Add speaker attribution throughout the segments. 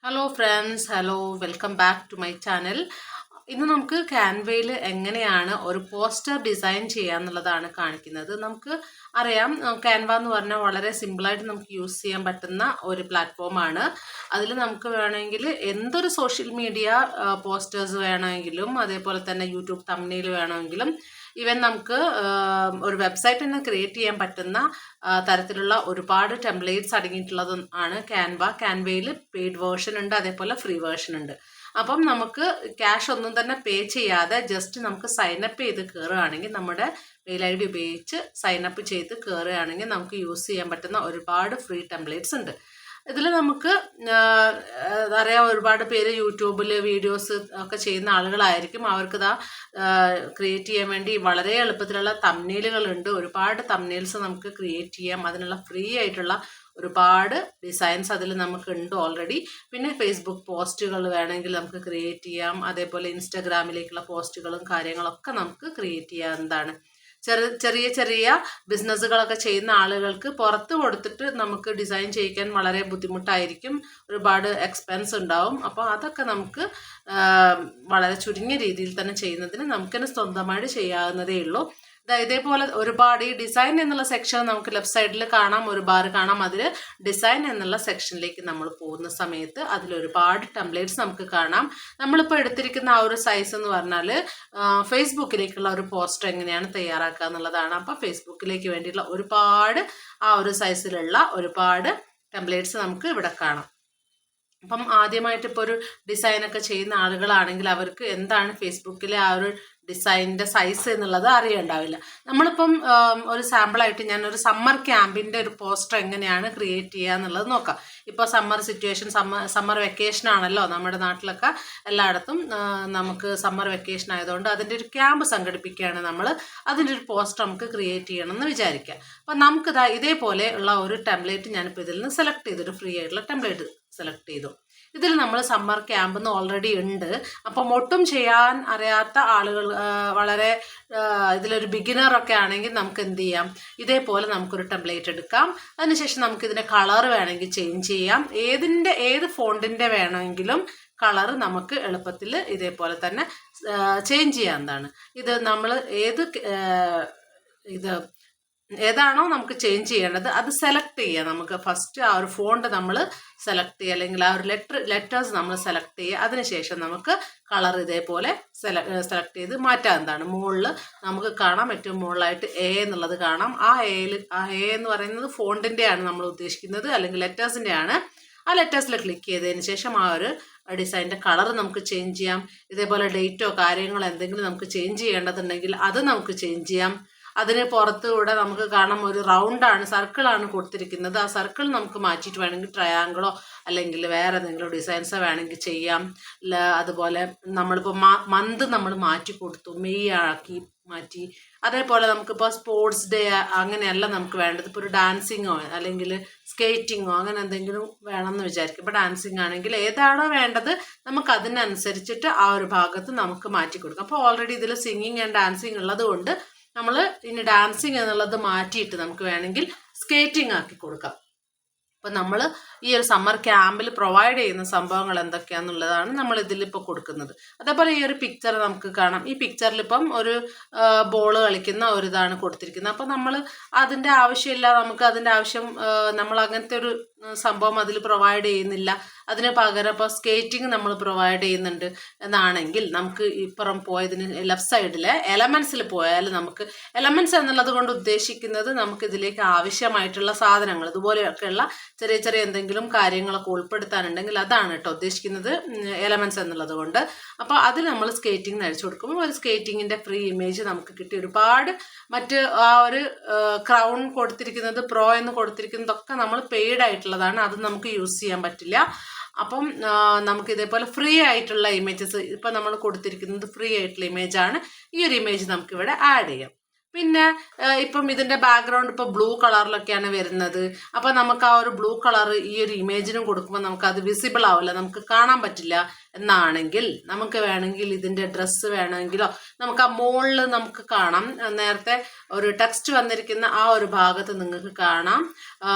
Speaker 1: Hello friends, hello, welcome back to my channel. ഇന്ന് നമുക്ക് ക്യാൻവയിൽ എങ്ങനെയാണ് ഒരു പോസ്റ്റർ ഡിസൈൻ ചെയ്യാന്നുള്ളതാണ് കാണിക്കുന്നത്. നമുക്ക് അറിയാം, ക്യാൻവ എന്ന് പറഞ്ഞാൽ വളരെ സിമ്പിളായിട്ട് നമുക്ക് യൂസ് ചെയ്യാൻ പറ്റുന്ന ഒരു പ്ലാറ്റ്ഫോമാണ്. അതിൽ നമുക്ക് വേണമെങ്കിൽ എന്തൊരു സോഷ്യൽ മീഡിയ പോസ്റ്റേഴ്സ് വേണമെങ്കിലും, അതേപോലെ തന്നെ യൂട്യൂബ് തംബ്നെയിൽ വേണമെങ്കിലും, ഈവൻ നമുക്ക് ഒരു വെബ്സൈറ്റ് തന്നെ ക്രിയേറ്റ് ചെയ്യാൻ പറ്റുന്ന തരത്തിലുള്ള ഒരുപാട് ടെംപ്ലേറ്റ്സ് അടങ്ങിയിട്ടുള്ളത് ആണ് ക്യാൻവ. ക്യാൻവയിൽ പെയ്ഡ് വേർഷൻ ഉണ്ട്, അതേപോലെ ഫ്രീ വേർഷൻ ഉണ്ട്. അപ്പം നമുക്ക് ക്യാഷ് ഒന്നും തന്നെ പേ ചെയ്യാതെ ജസ്റ്റ് നമുക്ക് സൈനപ്പ് ചെയ്ത് കയറുകയാണെങ്കിൽ, നമ്മുടെ മെയിൽ ID ഉപയോഗിച്ച് സൈനപ്പ് ചെയ്ത് കയറുകയാണെങ്കിൽ നമുക്ക് യൂസ് ചെയ്യാൻ പറ്റുന്ന ഒരുപാട് ഫ്രീ ടെംപ്ലേറ്റ്സ് ഉണ്ട്. ഇതിൽ നമുക്ക് അറിയാം, ഒരുപാട് പേര് യൂട്യൂബിൽ വീഡിയോസ് ഒക്കെ ചെയ്യുന്ന ആളുകളായിരിക്കും. അവർക്ക് ക്രിയേറ്റ് ചെയ്യാൻ വേണ്ടി വളരെ എളുപ്പത്തിലുള്ള തംബ്നെയിലുകളുണ്ട്. ഒരുപാട് തംബ്നെയിൽസ് നമുക്ക് ക്രിയേറ്റ് ചെയ്യാം. അതിനുള്ള ഫ്രീ ആയിട്ടുള്ള ഒരുപാട് ഡിസൈൻസ് അതിൽ നമുക്ക് ഉണ്ട് ഓൾറെഡി. പിന്നെ ഫേസ്ബുക്ക് പോസ്റ്റുകൾ വേണമെങ്കിൽ നമുക്ക് ക്രിയേറ്റ് ചെയ്യാം. അതേപോലെ ഇൻസ്റ്റാഗ്രാമിലേക്കുള്ള പോസ്റ്റുകളും കാര്യങ്ങളൊക്കെ നമുക്ക് ക്രിയേറ്റ് ചെയ്യാവുന്നതാണ്. ചെറിയ ചെറിയ ബിസിനസ്സുകളൊക്കെ ചെയ്യുന്ന ആളുകൾക്ക് പുറത്ത് കൊടുത്തിട്ട് നമുക്ക് ഡിസൈൻ ചെയ്യിക്കാൻ വളരെ ബുദ്ധിമുട്ടായിരിക്കും, ഒരുപാട് എക്സ്പെൻസ് ഉണ്ടാവും. അപ്പോൾ അതൊക്കെ നമുക്ക് വളരെ ചുരുങ്ങിയ രീതിയിൽ തന്നെ ചെയ്യുന്നതിന് നമുക്കിന് സ്വന്തമായിട്ട് ചെയ്യാവുന്നതേ ഉള്ളൂ. ഇതേപോലെ ഒരുപാട് ഈ ഡിസൈൻ എന്നുള്ള സെക്ഷൻ നമുക്ക് ലെഫ്റ്റ് സൈഡിൽ കാണാം, ഒരു ബാർ കാണാം. അതിൽ ഡിസൈൻ എന്നുള്ള സെക്ഷനിലേക്ക് നമ്മൾ പോകുന്ന സമയത്ത് അതിലൊരുപാട് ടെംപ്ലേറ്റ്സ് നമുക്ക് കാണാം. നമ്മളിപ്പോൾ എടുത്തിരിക്കുന്ന ആ ഒരു സൈസ് എന്ന് പറഞ്ഞാൽ ഫേസ്ബുക്കിലേക്കുള്ള ഒരു പോസ്റ്റർ എങ്ങനെയാണ് തയ്യാറാക്കുക എന്നുള്ളതാണ്. അപ്പോൾ ഫേസ്ബുക്കിലേക്ക് വേണ്ടിയിട്ടുള്ള ഒരുപാട് ആ ഒരു സൈസിലുള്ള ഒരുപാട് ടെംപ്ലേറ്റ്സ് നമുക്ക് ഇവിടെ കാണാം. അപ്പം ആദ്യമായിട്ട് ഇപ്പോൾ ഒരു ഡിസൈനൊക്കെ ചെയ്യുന്ന ആളുകളാണെങ്കിൽ അവർക്ക് എന്താണ് ഫേസ്ബുക്കിലെ ആ ഒരു ഡിസൈനിൻ്റെ സൈസ് എന്നുള്ളത് അറിയണ്ടാവില്ല. നമ്മളിപ്പം ഒരു സാമ്പിളായിട്ട് ഞാനൊരു സമ്മർ ക്യാമ്പിൻ്റെ ഒരു പോസ്റ്റർ എങ്ങനെയാണ് ക്രിയേറ്റ് ചെയ്യുക എന്നുള്ളത് നോക്കാം. ഇപ്പോൾ സമ്മർ സിറ്റുവേഷൻ, സമ്മർ വെക്കേഷൻ ആണല്ലോ നമ്മുടെ നാട്ടിലൊക്കെ. എല്ലായിടത്തും നമുക്ക് സമ്മർ വെക്കേഷൻ ആയതുകൊണ്ട് അതിൻ്റെ ഒരു ക്യാമ്പ് സംഘടിപ്പിക്കുകയാണ് നമ്മൾ. അതിൻ്റെ ഒരു പോസ്റ്റർ നമുക്ക് ക്രിയേറ്റ് ചെയ്യണം എന്ന് വിചാരിക്കുക. അപ്പം നമുക്ക് ഇതേപോലെ ഉള്ള ഒരു ടെംപ്ലേറ്റ് ഞാനിപ്പോൾ ഇതിൽ നിന്ന് സെലക്ട് ചെയ്തൊരു ഫ്രീ ആയിട്ടുള്ള ടെംപ്ലേറ്റ് സെലക്ട് ചെയ്തു. ഇതിൽ നമ്മൾ സമ്മർ ക്യാമ്പ് എന്ന് ഓൾറെഡി ഉണ്ട്. അപ്പം ഒട്ടും ചെയ്യാൻ അറിയാത്ത ആളുകൾ, വളരെ ഇതിലൊരു ബിഗിനറൊക്കെ ആണെങ്കിൽ നമുക്ക് എന്ത് ചെയ്യാം, ഇതേപോലെ നമുക്കൊരു ടെംപ്ലേറ്റ് എടുക്കാം. അതിനുശേഷം നമുക്കിതിൻ്റെ കളർ വേണമെങ്കിൽ ചേഞ്ച് ചെയ്യാം. ഏത് ഫോണ്ടിൻ്റെ വേണമെങ്കിലും കളർ നമുക്ക് എളുപ്പത്തിൽ ഇതേപോലെ തന്നെ ചേഞ്ച് ചെയ്യാവുന്നതാണ്. ഇത് നമ്മൾ ഏതാണോ നമുക്ക് ചേഞ്ച് ചെയ്യേണ്ടത് അത് സെലക്ട് ചെയ്യുക. നമുക്ക് ഫസ്റ്റ് ആ ഒരു ഫോണ്ട് നമ്മൾ സെലക്ട് ചെയ്യുക, അല്ലെങ്കിൽ ആ ഒരു ലെറ്റേഴ്സ് നമ്മൾ സെലക്ട് ചെയ്യുക. അതിനുശേഷം നമുക്ക് കളർ ഇതേപോലെ സെലക്ട് ചെയ്ത് മാറ്റാവുന്നതാണ്. മുകളിൽ നമുക്ക് കാണാം, ഏറ്റവും മുകളിലായിട്ട് A എന്നുള്ളത് കാണാം. ആ A എന്ന് പറയുന്നത് ഫോണ്ടിൻ്റെയാണ് നമ്മൾ ഉദ്ദേശിക്കുന്നത്, അല്ലെങ്കിൽ ലെറ്റേഴ്സിൻ്റെ ആണ്. ആ ലെറ്റേഴ്സിൽ ക്ലിക്ക് ചെയ്തതിന് ശേഷം ആ ഒരു ഡിസൈനിൻ്റെ കളർ നമുക്ക് ചേഞ്ച് ചെയ്യാം. ഇതേപോലെ ഡേറ്റോ കാര്യങ്ങളോ എന്തെങ്കിലും നമുക്ക് ചേഞ്ച് ചെയ്യേണ്ടതുണ്ടെങ്കിൽ അത് നമുക്ക് ചേഞ്ച് ചെയ്യാം. അതിന് പുറത്തുകൂടെ നമുക്ക് കാണാം, ഒരു റൗണ്ടാണ്, സർക്കിളാണ് കൊടുത്തിരിക്കുന്നത്. ആ സർക്കിൾ നമുക്ക് മാറ്റിയിട്ട് വേണമെങ്കിൽ ട്രയാങ്കിളോ അല്ലെങ്കിൽ വേറെ എന്തെങ്കിലും ഡിസൈൻസോ വേണമെങ്കിൽ ചെയ്യാം. അതുപോലെ നമ്മളിപ്പോൾ മന്ത് നമ്മൾ മാറ്റി കൊടുത്തു, മെയ് ആക്കി മാറ്റി. അതേപോലെ നമുക്കിപ്പോൾ സ്പോർട്സ് ഡേ അങ്ങനെയല്ല നമുക്ക് വേണ്ടത്. ഇപ്പോൾ ഒരു ഡാൻസിങ്ങോ അല്ലെങ്കിൽ സ്കേറ്റിങ്ങോ അങ്ങനെ എന്തെങ്കിലും വേണമെന്ന് വിചാരിക്കും. ഇപ്പോൾ ഡാൻസിങ് ആണെങ്കിൽ ഏതാണോ വേണ്ടത് നമുക്ക് അതിനനുസരിച്ചിട്ട് ആ ഒരു ഭാഗത്ത് നമുക്ക് മാറ്റി കൊടുക്കാം. അപ്പോൾ ഓൾറെഡി ഇതിൽ സിംഗിങ് ആൻഡ് ഡാൻസിങ് ഉള്ളത് കൊണ്ട് നമ്മൾ ഇനി ഡാൻസിങ് എന്നുള്ളത് മാറ്റിയിട്ട് നമുക്ക് വേണമെങ്കിൽ സ്കേറ്റിംഗ് ആക്കി കൊടുക്കാം. അപ്പം നമ്മൾ ഈ ഒരു സമ്മർ ക്യാമ്പിൽ പ്രൊവൈഡ് ചെയ്യുന്ന സംഭവങ്ങൾ എന്തൊക്കെയാണെന്നുള്ളതാണ് നമ്മൾ ഇതിലിപ്പോൾ കൊടുക്കുന്നത്. അതേപോലെ ഈ ഒരു പിക്ചർ നമുക്ക് കാണാം. ഈ പിക്ചറിലിപ്പം ഒരു ബോൾ കളിക്കുന്ന ഒരു ഇതാണ് കൊടുത്തിരിക്കുന്നത്. അപ്പം നമ്മൾ അതിൻ്റെ ആവശ്യമില്ല, നമുക്ക് അതിൻ്റെ ആവശ്യം, നമ്മൾ അങ്ങനത്തെ ഒരു സംഭവം അതിൽ പ്രൊവൈഡ് ചെയ്യുന്നില്ല. അതിന് പകരം ഇപ്പോൾ സ്കേറ്റിംഗ് നമ്മൾ പ്രൊവൈഡ് ചെയ്യുന്നുണ്ട് എന്നാണെങ്കിൽ നമുക്ക് ഇപ്പുറം പോയതിന് ലെഫ്റ്റ് സൈഡിലെ എലമെൻസിൽ പോയാൽ നമുക്ക് എലമെൻറ്റ്സ് എന്നുള്ളത് കൊണ്ട് ഉദ്ദേശിക്കുന്നത് നമുക്ക് ഇതിലേക്ക് ആവശ്യമായിട്ടുള്ള സാധനങ്ങൾ, ഇതുപോലെയൊക്കെയുള്ള ചെറിയ ചെറിയ എന്തെങ്കിലും കാര്യങ്ങളൊക്കെ ഉൾപ്പെടുത്താനുണ്ടെങ്കിൽ അതാണ് കേട്ടോ ഉദ്ദേശിക്കുന്നത് എലമെൻറ്റ്സ് എന്നുള്ളത് കൊണ്ട്. അപ്പോൾ അതിൽ നമ്മൾ സ്കേറ്റിംഗ് അടിച്ചു കൊടുക്കുമ്പോൾ ഒരു സ്കേറ്റിങ്ങിൻ്റെ ഫ്രീ ഇമേജ് നമുക്ക് കിട്ടി. ഒരുപാട് മറ്റ് ആ ഒരു ക്രൗൺ കൊടുത്തിരിക്കുന്നത്, പ്രോ എന്ന് കൊടുത്തിരിക്കുന്നതൊക്കെ നമ്മൾ പെയ്ഡ് ആയിട്ടുള്ളതാണ്, അത് നമുക്ക് യൂസ് ചെയ്യാൻ പറ്റില്ല. അപ്പം നമുക്ക് ഇതേപോലെ ഫ്രീ ആയിട്ടുള്ള ഇമേജസ്, ഇപ്പം നമ്മൾ കൊടുത്തിരിക്കുന്നത് ഫ്രീ ആയിട്ടുള്ള ഇമേജാണ്. ഈ ഒരു ഇമേജ് നമുക്കിവിടെ ആഡ് ചെയ്യാം. പിന്നെ ഇപ്പം ഇതിൻ്റെ ബാക്ക്ഗ്രൗണ്ട് ഇപ്പോൾ ബ്ലൂ കളറിലൊക്കെയാണ് വരുന്നത്. അപ്പോൾ നമുക്ക് ആ ഒരു ബ്ലൂ കളർ ഈ ഒരു ഇമേജിനും കൊടുക്കുമ്പോൾ നമുക്കത് വിസിബിൾ ആവില്ല, നമുക്ക് കാണാൻ പറ്റില്ല എന്നാണെങ്കിൽ നമുക്ക് വേണമെങ്കിൽ ഇതിൻ്റെ ഡ്രസ്സ് വേണമെങ്കിലോ നമുക്ക് ആ മുകളിൽ നമുക്ക് കാണാം. നേരത്തെ ഒരു ടെക്സ്റ്റ് വന്നിരിക്കുന്ന ആ ഒരു ഭാഗത്ത് നിങ്ങൾക്ക് കാണാം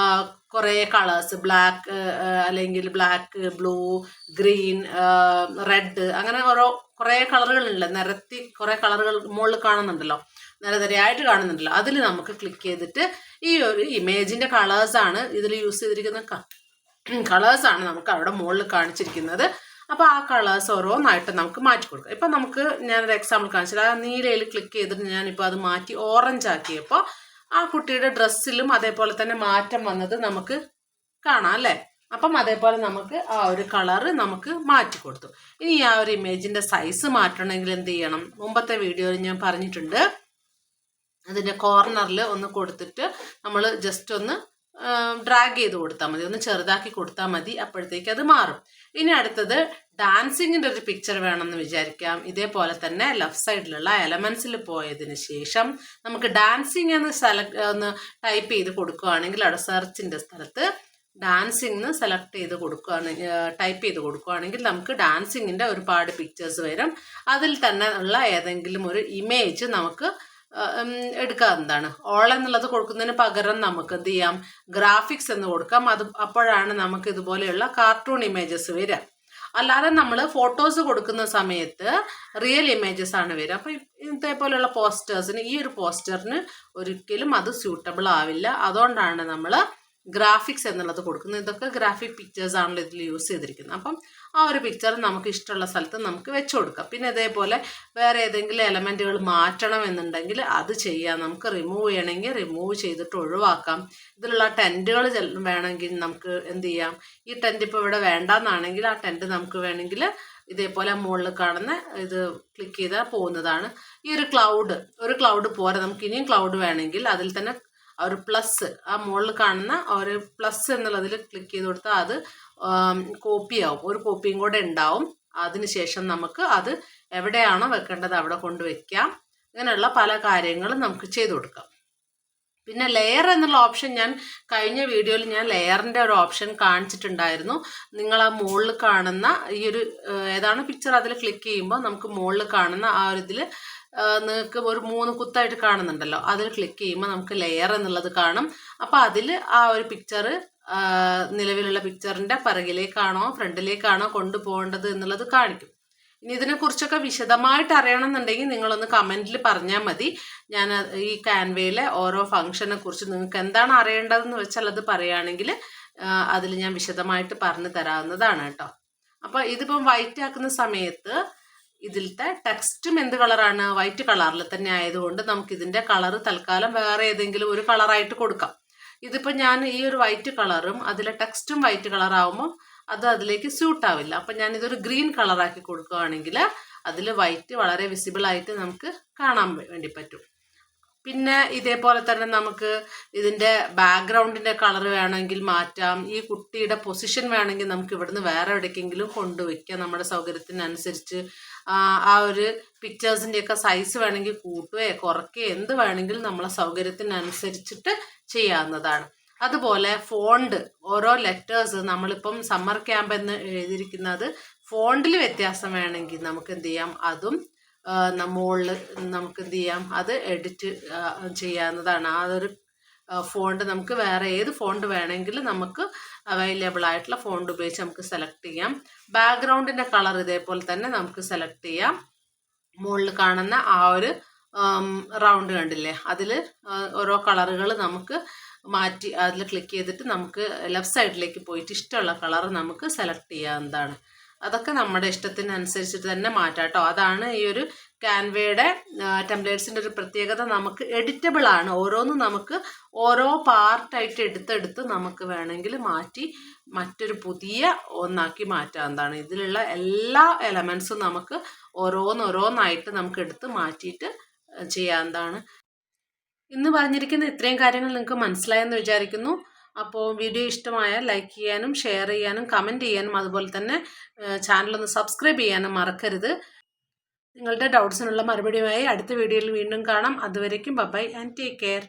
Speaker 1: കുറേ കളേഴ്സ്, ബ്ലാക്ക് അല്ലെങ്കിൽ ബ്ലാക്ക്, ബ്ലൂ, ഗ്രീൻ, റെഡ്, അങ്ങനെ കുറേ കളറുകളുണ്ട്. നിരത്തി കുറേ കളറുകൾ മുകളിൽ കാണുന്നുണ്ടല്ലോ, നിരനിരയായിട്ട് കാണുന്നുണ്ടല്ലോ. അതിൽ നമുക്ക് ക്ലിക്ക് ചെയ്തിട്ട് ഈ ഒരു ഇമേജിൻ്റെ കളേഴ്സാണ് ഇതിൽ യൂസ് ചെയ്തിരിക്കുന്ന കളേഴ്സാണ് നമുക്ക് അവിടെ മുകളിൽ കാണിച്ചിരിക്കുന്നത്. അപ്പോൾ ആ കളേഴ്സ് ഓരോന്നായിട്ട് നമുക്ക് മാറ്റി കൊടുക്കാം. ഇപ്പം നമുക്ക് ഞാനൊരു എക്സാമ്പിൾ കാണിച്ചില്ല. ആ നീലയിൽ ക്ലിക്ക് ചെയ്തിട്ട് ഞാനിപ്പോൾ അത് മാറ്റി ഓറഞ്ച് ആക്കിയപ്പോൾ ആ കുട്ടിയുടെ ഡ്രസ്സിലും അതേപോലെ തന്നെ മാറ്റം വന്നത് നമുക്ക് കാണാം അല്ലേ. അപ്പം അതേപോലെ നമുക്ക് ആ ഒരു കളറ് നമുക്ക് മാറ്റി കൊടുത്തു. ഇനി ആ ഒരു ഇമേജിൻ്റെ സൈസ് മാറ്റണമെങ്കിൽ എന്ത് ചെയ്യണം? മുമ്പത്തെ വീഡിയോയിൽ ഞാൻ പറഞ്ഞിട്ടുണ്ട്. അതിൻ്റെ കോർണറിൽ ഒന്ന് കൊടുത്തിട്ട് നമ്മൾ ജസ്റ്റ് ഒന്ന് ഡ്രാഗ് ചെയ്ത് കൊടുത്താൽ മതി, ഒന്ന് ചെറുതാക്കി കൊടുത്താൽ മതി, അപ്പോഴത്തേക്ക് അത് മാറും. ഇനി അടുത്തത് ഡാൻസിങ്ങിൻ്റെ ഒരു പിക്ചർ വേണമെന്ന് വിചാരിക്കാം. ഇതേപോലെ തന്നെ ലെഫ്റ്റ് സൈഡിലുള്ള എലമെൻസിൽ പോയതിന് ശേഷം നമുക്ക് ഡാൻസിങ് ഒന്ന് ടൈപ്പ് ചെയ്ത് കൊടുക്കുകയാണെങ്കിൽ അവിടെ സെർച്ചിൻ്റെ സ്ഥലത്ത് ഡാൻസിങ് സെലക്ട് ചെയ്ത് കൊടുക്കുകയാണെങ്കിൽ ടൈപ്പ് ചെയ്ത് കൊടുക്കുകയാണെങ്കിൽ നമുക്ക് ഡാൻസിങ്ങിൻ്റെ ഒരുപാട് പിക്ചേഴ്സ് വരും. അതിൽ തന്നെ ഉള്ള ഏതെങ്കിലും ഒരു ഇമേജ് നമുക്ക് എടുക്കാവുന്നതാണ്. ഓൾ എന്നുള്ളത് കൊടുക്കുന്നതിന് പകരം നമുക്ക് എന്ത് ചെയ്യാം? ഗ്രാഫിക്സ് എന്ന് കൊടുക്കാം. അപ്പോഴാണ് നമുക്ക് ഇതുപോലെയുള്ള കാർട്ടൂൺ ഇമേജസ് വരിക. അല്ലാതെ നമ്മൾ ഫോട്ടോസ് കൊടുക്കുന്ന സമയത്ത് റിയൽ ഇമേജസ് ആണ് വരിക. അപ്പോൾ ഇതേപോലെയുള്ള പോസ്റ്റേഴ്സിന്, ഈ ഒരു പോസ്റ്ററിന് ഒരിക്കലും അത് സ്യൂട്ടബിൾ ആവില്ല. അതുകൊണ്ടാണ് നമ്മൾ ഗ്രാഫിക്സ് എന്നുള്ളത് കൊടുക്കുന്നത്. ഇതൊക്കെ ഗ്രാഫിക് പിക്ചേഴ്സ് ആണല്ലോ ഇതിൽ യൂസ് ചെയ്തിരിക്കുന്നത്. അപ്പം ആ ഒരു പിക്ചർ നമുക്ക് ഇഷ്ടമുള്ള സ്ഥലത്ത് നമുക്ക് വെച്ച് കൊടുക്കാം. പിന്നെ ഇതേപോലെ വേറെ ഏതെങ്കിലും എലമെൻറ്റുകൾ മാറ്റണം എന്നുണ്ടെങ്കിൽ അത് ചെയ്യാം. നമുക്ക് റിമൂവ് ചെയ്യണമെങ്കിൽ റിമൂവ് ചെയ്തിട്ട് ഒഴിവാക്കാം. ഇതിലുള്ള ടെൻറ്റുകൾ വേണമെങ്കിൽ നമുക്ക് എന്ത് ചെയ്യാം? ഈ ടെൻറ്റ് ഇപ്പോൾ ഇവിടെ വേണ്ടാന്നാണെങ്കിൽ ആ ടെൻറ്റ് നമുക്ക് വേണമെങ്കിൽ ഇതേപോലെ മുകളിൽ കാണുന്ന ഇത് ക്ലിക്ക് ചെയ്താൽ പോകുന്നതാണ്. ഈ ഒരു ക്ലൗഡ് പോരെ, നമുക്ക് ഇനിയും ക്ലൗഡ് വേണമെങ്കിൽ അതിൽ തന്നെ ആ ഒരു പ്ലസ്, ആ മുകളിൽ കാണുന്ന ഒരു പ്ലസ് എന്നുള്ളതിൽ ക്ലിക്ക് ചെയ്ത് കൊടുത്താൽ അത് കോപ്പിയാവും. ഒരു കോപ്പിയും കൂടെ ഉണ്ടാവും. അതിനുശേഷം നമുക്ക് അത് എവിടെയാണോ വെക്കേണ്ടത് അവിടെ കൊണ്ടുവയ്ക്കാം. ഇങ്ങനെയുള്ള പല കാര്യങ്ങളും നമുക്ക് ചെയ്തു കൊടുക്കാം. പിന്നെ ലെയർ എന്നുള്ള ഓപ്ഷൻ ഞാൻ കഴിഞ്ഞ വീഡിയോയിൽ ഞാൻ ലെയറിൻ്റെ ഒരു ഓപ്ഷൻ കാണിച്ചിട്ടുണ്ടായിരുന്നു. നിങ്ങൾ ആ മുകളിൽ കാണുന്ന ഈ ഒരു ഏതാണ് പിക്ചർ അതിൽ ക്ലിക്ക് ചെയ്യുമ്പോൾ നമുക്ക് മുകളിൽ കാണുന്ന ആ ഒരു ഇതിൽ നിങ്ങൾക്ക് ഒരു 3 കുത്തായിട്ട് കാണുന്നുണ്ടല്ലോ, അതിൽ ക്ലിക്ക് ചെയ്യുമ്പോൾ നമുക്ക് ലെയർ എന്നുള്ളത് കാണും. അപ്പോൾ അതിൽ ആ ഒരു പിക്ചർ നിലവിലുള്ള പിക്ചറിൻ്റെ പിറകിലേക്കാണോ ഫ്രണ്ടിലേക്കാണോ കൊണ്ടുപോകേണ്ടത് എന്നുള്ളത് കാണിക്കും. ഇനി ഇതിനെക്കുറിച്ചൊക്കെ വിശദമായിട്ട് അറിയണമെന്നുണ്ടെങ്കിൽ നിങ്ങളൊന്ന് കമൻറ്റിൽ പറഞ്ഞാൽ മതി. ഞാൻ ഈ ക്യാൻവയിലെ ഓരോ ഫംഗ്ഷനെ കുറിച്ച് നിങ്ങൾക്ക് എന്താണ് അറിയേണ്ടതെന്ന് വെച്ചാൽ അത് പറയുകയാണെങ്കിൽ അതിൽ ഞാൻ വിശദമായിട്ട് പറഞ്ഞു തരാവുന്നതാണ് കേട്ടോ. അപ്പോൾ ഇതിപ്പം വൈറ്റ് ആക്കുന്ന സമയത്ത് ഇതിലത്തെ ടെക്സ്റ്റും എന്ത് കളറാണ്? വൈറ്റ് കളറിൽ തന്നെ ആയതുകൊണ്ട് നമുക്ക് ഇതിൻ്റെ കളറ് തൽക്കാലം വേറെ ഏതെങ്കിലും ഒരു കളറായിട്ട് കൊടുക്കാം. ഇതിപ്പോൾ ഞാൻ ഈ ഒരു വൈറ്റ് കളറും അതിലെ ടെക്സ്റ്റും വൈറ്റ് കളറാവുമ്പോൾ അത് അതിലേക്ക് സ്യൂട്ടാവില്ല. അപ്പം ഞാനിതൊരു ഗ്രീൻ കളറാക്കി കൊടുക്കുകയാണെങ്കിൽ അതിൽ വൈറ്റ് വളരെ വിസിബിളായിട്ട് നമുക്ക് കാണാൻ വേണ്ടി പറ്റും. പിന്നെ ഇതേപോലെ തന്നെ നമുക്ക് ഇതിൻ്റെ ബാക്ക്ഗ്രൗണ്ടിൻ്റെ കളർ വേണമെങ്കിൽ മാറ്റാം. ഈ കുട്ടിയുടെ പൊസിഷൻ വേണമെങ്കിൽ നമുക്ക് ഇവിടുന്ന് വേറെ എവിടേക്കെങ്കിലും കൊണ്ടുവയ്ക്കാം നമ്മുടെ സൗകര്യത്തിനനുസരിച്ച്. ആ ഒരു പിക്ചേഴ്സിൻ്റെയൊക്കെ സൈസ് വേണമെങ്കിൽ കൂട്ടുകയോ കുറയ്ക്കുകയോ എന്ത് വേണമെങ്കിലും നമ്മളെ സൗകര്യത്തിനനുസരിച്ചിട്ട് ചെയ്യാവുന്നതാണ്. അതുപോലെ ഫോണ്ട്, ഓരോ ലെറ്റേഴ്സ് നമ്മളിപ്പം സമ്മർ ക്യാമ്പ് എന്ന് എഴുതിയിരിക്കുന്നത് ഫോണ്ടിൽ വ്യത്യാസം വേണമെങ്കിൽ നമുക്ക് എന്ത് ചെയ്യാം? അതും മുകളിൽ നമുക്ക് എന്ത് ചെയ്യാം? അത് എഡിറ്റ് ചെയ്യാവുന്നതാണ്. അതൊരു ഫോണ്ട് നമുക്ക് വേറെ ഏത് ഫോണ്ട് വേണമെങ്കിലും നമുക്ക് അവൈലബിൾ ആയിട്ടുള്ള ഫോണ്ട് ഉപയോഗിച്ച് നമുക്ക് സെലക്ട് ചെയ്യാം. ബാക്ക്ഗ്രൗണ്ടിൻ്റെ കളർ ഇതേപോലെ തന്നെ നമുക്ക് സെലക്ട് ചെയ്യാം. മുകളിൽ കാണുന്ന ആ ഒരു റൗണ്ട് കണ്ടില്ലേ, അതിൽ ഓരോ കളറുകൾ നമുക്ക് മാറ്റി അതിൽ ക്ലിക്ക് ചെയ്തിട്ട് നമുക്ക് ലെഫ്റ്റ് സൈഡിലേക്ക് പോയിട്ട് ഇഷ്ടമുള്ള കളർ നമുക്ക് സെലക്ട് ചെയ്യാവുന്നതാണ്. അതൊക്കെ നമ്മുടെ ഇഷ്ടത്തിനനുസരിച്ചിട്ട് തന്നെ മാറ്റാം കേട്ടോ. അതാണ് ഈ ഒരു ക്യാൻവയുടെ ടെംപ്ലേറ്റ്സിൻ്റെ ഒരു പ്രത്യേകത. നമുക്ക് എഡിറ്റബിൾ ആണ്. ഓരോന്നും നമുക്ക് ഓരോ പാർട്ടായിട്ട് എടുത്തെടുത്ത് നമുക്ക് വേണമെങ്കിൽ മാറ്റി മറ്റൊരു പുതിയ ഒന്നാക്കി മാറ്റാവുന്നതാണ്. ഇതിലുള്ള എല്ലാ എലമെൻസും നമുക്ക് ഓരോന്നായിട്ട് നമുക്ക് എടുത്ത് മാറ്റിയിട്ട് ചെയ്യാവുന്നതാണ്. ഇന്ന് പറഞ്ഞിരിക്കുന്ന ഇത്രയും കാര്യങ്ങൾ നിങ്ങൾക്ക് മനസ്സിലായെന്ന് വിചാരിക്കുന്നു. അപ്പോൾ വീഡിയോ ഇഷ്ടമായാൽ ലൈക്ക് ചെയ്യാനും ഷെയർ ചെയ്യാനും കമൻറ്റ് ചെയ്യാനും അതുപോലെ തന്നെ ചാനലൊന്ന് സബ്സ്ക്രൈബ് ചെയ്യാനും മറക്കരുത്. നിങ്ങളുടെ ഡൗട്ട്സിനുള്ള മറുപടിയുമായി അടുത്ത വീഡിയോയിൽ വീണ്ടും കാണാം. അതുവരേക്കും ബൈ ആൻഡ് ടേക്ക് കെയർ.